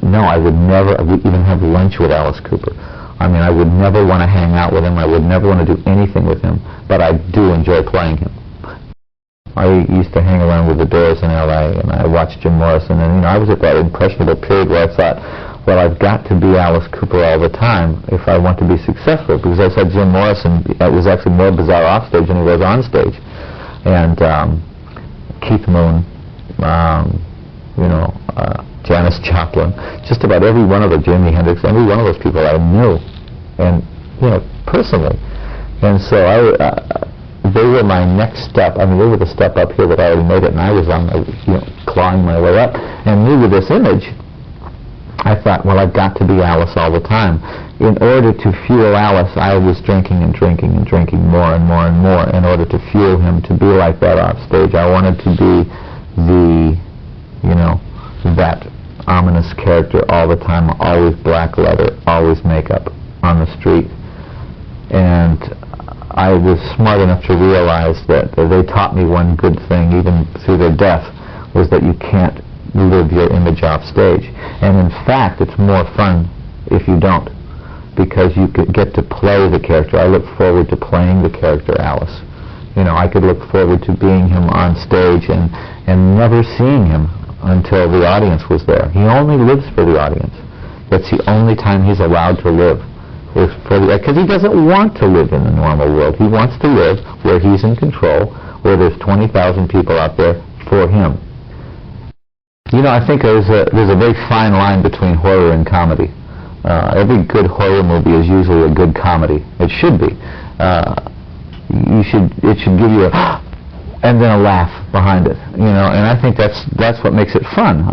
no, I would never even have lunch with Alice Cooper. I mean, I would never want to hang out with him. I would never want to do anything with him, but I do enjoy playing him. I used to hang around with the Doors in L.A., and I watched Jim Morrison, and I was at that impressionable period where I thought, well, I've got to be Alice Cooper all the time if I want to be successful, because I said Jim Morrison was actually more bizarre off stage than he was on stage. And Keith Moon, Janis Joplin, just about every one of the Jimi Hendrix, every one of those people I knew, and personally. And so they were my next step. I mean, they were the step up here that I already made it, and I was on, clawing my way up. And me with this image, I thought, well, I've got to be Alice all the time. In order to fuel Alice, I was drinking and drinking and drinking more and more and more in order to fuel him to be like that off stage. I wanted to be that ominous character all the time, always black leather, always makeup on the street. And I was smart enough to realize that they taught me one good thing, even through their death, was that you can't live your image off stage. And in fact, it's more fun if you don't, because you could get to play the character. I look forward to playing the character Alice. I could look forward to being him on stage and never seeing him until the audience was there. He only lives for the audience. That's the only time he's allowed to live, because he doesn't want to live in the normal world. He wants to live where he's in control, where there's 20,000 people out there for him. I think there's a very fine line between horror and comedy. Every good horror movie is usually a good comedy. It should be. It should give you a and then a laugh behind it. And I think that's what makes it fun.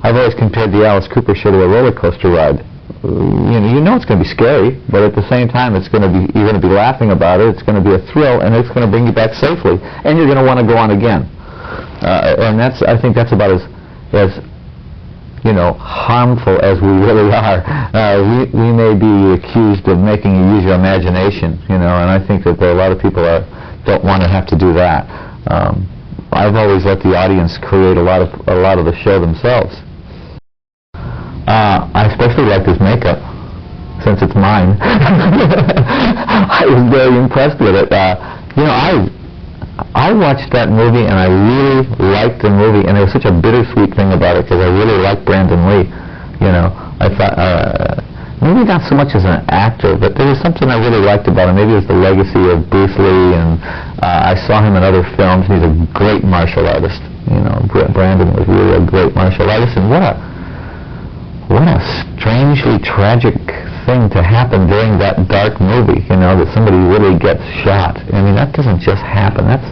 I've always compared the Alice Cooper show to a roller coaster ride. It's going to be scary, but at the same time, you're going to be laughing about it. It's going to be a thrill, and it's going to bring you back safely, and you're going to want to go on again. And I think that's about as harmful as we really are. We may be accused of making you use your imagination, and I think that a lot of people don't want to have to do that. I've always let the audience create a lot of the show themselves. I especially liked his makeup, since it's mine. I was very impressed with it. I watched that movie, and I really liked the movie, and there was such a bittersweet thing about it, because I really liked Brandon Lee. I thought, maybe not so much as an actor, but there was something I really liked about him. Maybe it was the legacy of Bruce Lee, and I saw him in other films, and he's a great martial artist. Brandon was really a great martial artist, and what a strangely tragic thing to happen during that dark movie, that somebody really gets shot. I mean, that doesn't just happen. That's,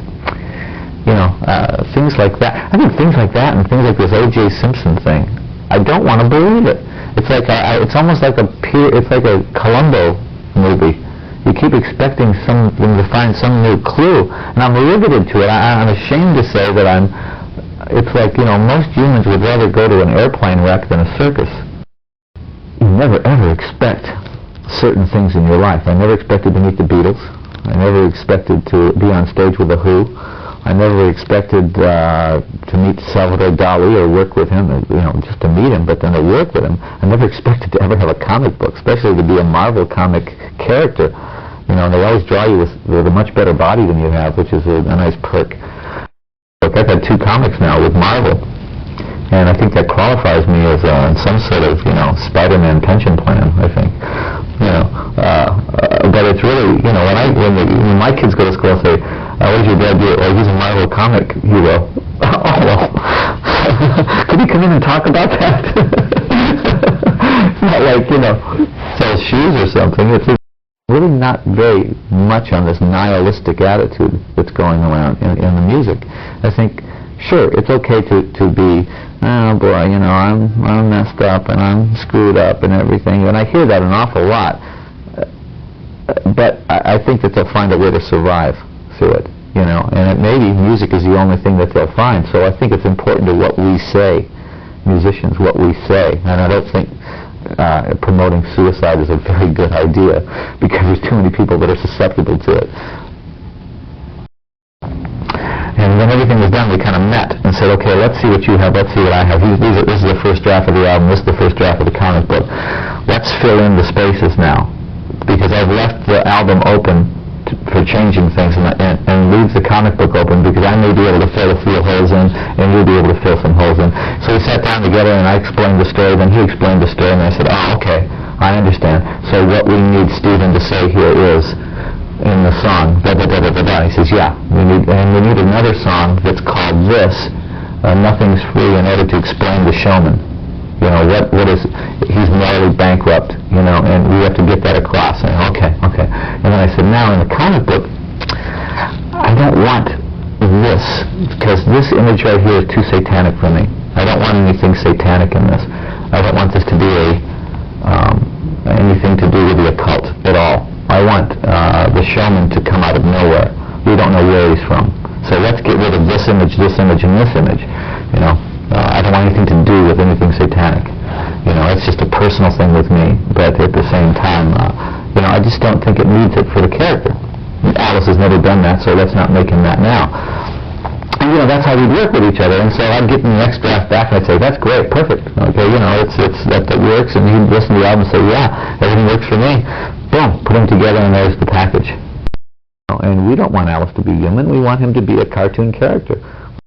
things like that. I think things like that and things like this O.J. Simpson thing, I don't want to believe it. It's like it's almost like it's like a Columbo movie. You keep expecting them to find some new clue, and I'm riveted to it. I'm ashamed to say that it's like, most humans would rather go to an airplane wreck than a circus. You never ever expect certain things in your life. I never expected to meet the Beatles. I never expected to be on stage with The Who. I never expected to meet Salvador Dali or work with him, just to meet him, but then to work with him. I never expected to ever have a comic book, especially to be a Marvel comic character. And they always draw you with a much better body than you have, which is a nice perk. Look, I've had 2 comics now with Marvel, and I think that qualifies me as some sort of, Spider-Man pension plan, I think. But it's really, when my kids go to school and say, what does your dad do? Oh, he's a Marvel comic hero. Oh, well, could he come in and talk about that? Not like, sell shoes or something. It's really not very much on this nihilistic attitude that's going around in the music. I think, sure, it's okay to be, oh boy, I'm messed up and I'm screwed up and everything, and I hear that an awful lot. But I think that they'll find a way to survive through it, and maybe music is the only thing that they'll find. So I think it's important to what we say, musicians, what we say, and I don't think promoting suicide is a very good idea, because there's too many people that are susceptible to it. And when everything was done, we kind of met and said, okay, let's see what you have, let's see what I have. This is the first draft of the album, this is the first draft of the comic book. Let's fill in the spaces now, because I've left the album open for changing things, and leaves the comic book open because I may be able to fill a few holes in, and you'll be able to fill some holes in. So we sat down together, and I explained the story, then he explained the story, and I said, oh, okay, I understand. So what we need Stephen to say here is, in the song, da da da da da da. He says, yeah, we need another song that's called this, Nothing's Free, in order to explain the showman. You know, what is, he's morally bankrupt, you know, and we have to get that across. And okay. And then I said, now in the comic book, I don't want this, because this image right here is too satanic for me. I don't want anything satanic in this. I don't want this to be anything to do with the occult at all. I want the showman to come out of nowhere. We don't know where he's from. So let's get rid of this image, and this image, you know. I don't want anything to do with anything satanic. You know, it's just a personal thing with me, but at the same time, you know, I just don't think it needs it for the character. Alice has never done that, so let's not make him that now. And, you know, that's how we'd work with each other, and so I'd get the next draft back, and I'd say, that's great, perfect. Okay, you know, that works, and he'd listen to the album and say, yeah, everything works for me. Boom, put them together, and there's the package. And we don't want Alice to be human, we want him to be a cartoon character.